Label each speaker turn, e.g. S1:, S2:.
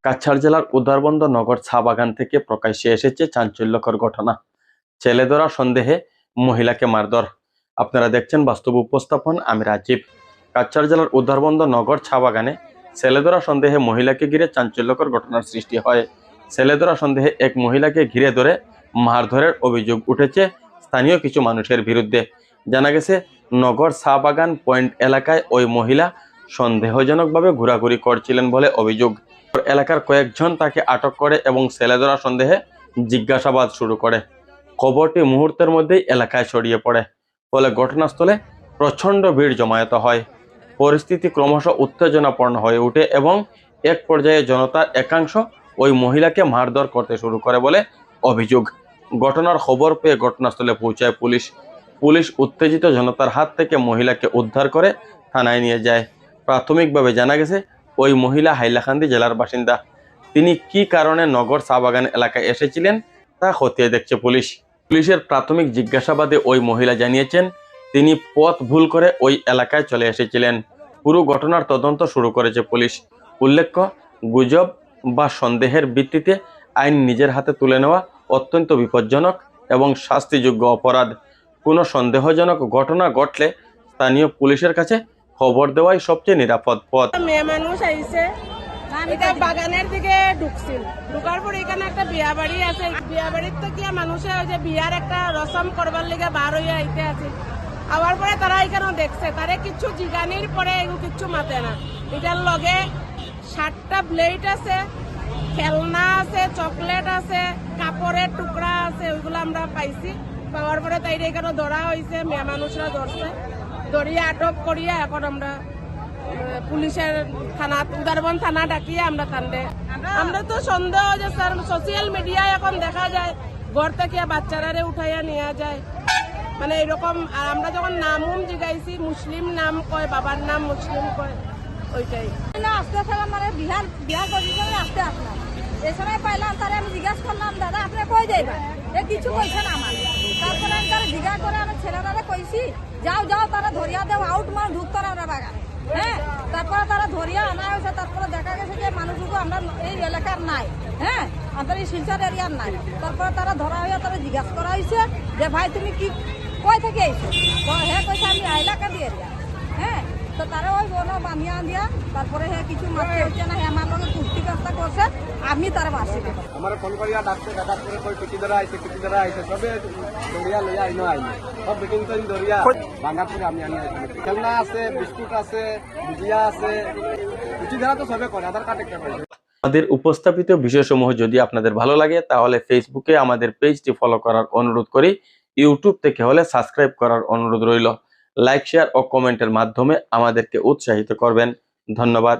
S1: কাছাড় জেলার উদারবন্দ নগর চা বাগান থেকে প্রকাশ্যে এসেছে চাঞ্চল্যকর ঘটনা। ছেলে ধরা সন্দেহে মহিলাকে মারধর। আপনারা দেখছেন বাস্তব উপস্থাপন, আমি রাজীব। কাছাড় জেলার উদারবন্দ নগর চা বাগানে ছেলে ধরা সন্দেহে মহিলাকে ঘিরে চাঞ্চল্যকর ঘটনার সৃষ্টি হয়। ছেলে ধরা সন্দেহে এক মহিলাকে ঘিরে ধরে মারধরের অভিযোগ উঠেছে স্থানীয় কিছু মানুষের বিরুদ্ধে। জানা গেছে, নগর চা বাগান পয়েন্ট এলাকায় ওই মহিলা সন্দেহজনকভাবে ঘোরাঘুরি করছিলেন বলে অভিযোগ। এলাকার কয়েকজন তাকে আটক করে এবং ছেলে ধরা সন্দেহে জিজ্ঞাসাবাদ শুরু করে। খবরটি মুহূর্তের মধ্যেই এলাকায় ছড়িয়ে পড়ে, ফলে ঘটনাস্থলে প্রচণ্ড ভিড় জমায়েত হয়। পরিস্থিতি ক্রমশ উত্তেজনাপূর্ণ হয়ে ওঠে এবং এক পর্যায়ে জনতার একাংশ ওই মহিলাকে মারধর করতে শুরু করে বলে অভিযোগ। ঘটনার খবর পেয়ে ঘটনাস্থলে পৌঁছায় পুলিশ। পুলিশ উত্তেজিত জনতার হাত থেকে মহিলাকে উদ্ধার করে থানায় নিয়ে যায়। প্রাথমিকভাবে জানা গেছে, ওই মহিলা হাইলাকান্দি জেলার বাসিন্দা। তিনি কি কারণে নগর চা বাগান এলাকায় এসেছিলেন তা খতিয়ে দেখছে পুলিশ। পুলিশের প্রাথমিক জিজ্ঞাসাবাদে ওই মহিলা জানিয়েছেন, তিনি পথ ভুল করে ওই এলাকায় চলে এসেছিলেন। পুরো ঘটনার তদন্ত শুরু করেছে পুলিশ। উল্লেখ্য, গুজব বা সন্দেহের ভিত্তিতে আইন নিজের হাতে তুলে নেওয়া অত্যন্ত বিপজ্জনক এবং শাস্তিযোগ্য অপরাধ। কোনো সন্দেহজনক ঘটনা ঘটলে স্থানীয় পুলিশের কাছে খবর দেওয়াই সবচেয়ে নিরাপদ পথ।
S2: মেয়ে মানুষ আইছে, এটা বাগানের দিকে ঢুকছিল। ঢুকার পর এখানে একটা বিয়া বাড়ি আছে। বিয়া বাড়ির তো কি মানুষে ওই যে বিয়ার একটা রসম করবার লিগে বার হইয়া আইতে আছে। আবার পরে তারা এখানেও দেখছে, তারে কিছু জিগানির পরে এগুলো কিচ্ছু মাতে না। এটার লগে 7টা ব্লেড আছে, খেলনা আছে, চকলেট আছে, কাপড়ের টুকরা আছে, ওইগুলো আমরা পাইছি। পাওয়ার পরে তাইরে এখানে ধরা হয়েছে, মেয়ে মানুষরা ধরছে, ধরিয়া আটক করিয়া এখন আমরা পুলিশের থানা, উদারবন থানা ডাকিয়ে আমরা কান্দে। আমরা তো সন্দেহ যে স্যার সোশ্যাল মিডিয়ায় এখন দেখা যায় ঘর থেকে বাচ্চারারে উঠাইয়া নিয়ে যায়, মানে এরকম। আর আমরা যখন নামুম জিগাইছি, মুসলিম নাম কয়, বাবার নাম মুসলিম কয়, ওইটাই।
S3: আসতে থাকলাম মানে বিহার পজিশনে আসতে আসলাম, এই সময় পাইলাম তারে আমি জিজ্ঞাসা করলাম, দাদা আপনি কই যাইবা? এ কিছু কইছে না আমার। তারপরে আমি তারা জিজ্ঞাসা করে আমি ছেলেরা কইছি, যাও যাও তারা ধরিয়া দেও, আউট মার ঢুকতো না আমরা বাগানে। হ্যাঁ, তারপরে তারা ধরিয়া আনা হয়েছে। তারপরে দেখা গেছে যে মানুষগুলো আমরা এই এলাকার নাই, হ্যাঁ আমাদের এই শিলচর এরিয়ার নাই। তারপরে তারা ধরা হইয়া তারা জিজ্ঞাসা করা হয়েছে যে ভাই তুমি কি কই থেকে আইছো? হ্যাঁ কইছে আমি হাইলাকান্দি এরিয়া। হ্যাঁ, তো তারা ওই বোনও বানিয়া দিয়া তারপরে হ্যাঁ কিছু মারতে হচ্ছে না, আমার লগে কুস্তি ব্যবস্থা করছে, আমি তারা মারছি।
S4: আমার ফোন করিয়া ডাকছে, ডাকার পরে কই পিটি ধরা আইছে সবে দরিয়া লইয়া আইনো সব বিটিং তো দরিয়া ভাঙার পরে আমি আনি আইছি। খেলনা আছে, বিস্কুট আছে, ভুজিয়া আছে, পিটি ধরা তো সবে করে, আধার কার্ড একটা পাইছে।
S1: আমাদের উপস্থাপিত বিষয়সমূহ যদি আপনাদের ভালো লাগে তাহলে ফেসবুকে আমাদের পেজটি ফলো করার অনুরোধ করি। ইউটিউব থেকে হলে সাবস্ক্রাইব করার অনুরোধ রইল। লাইক, শেয়ার ও কমেন্টের মাধ্যমে আমাদেরকে উৎসাহিত করবেন। ধন্যবাদ।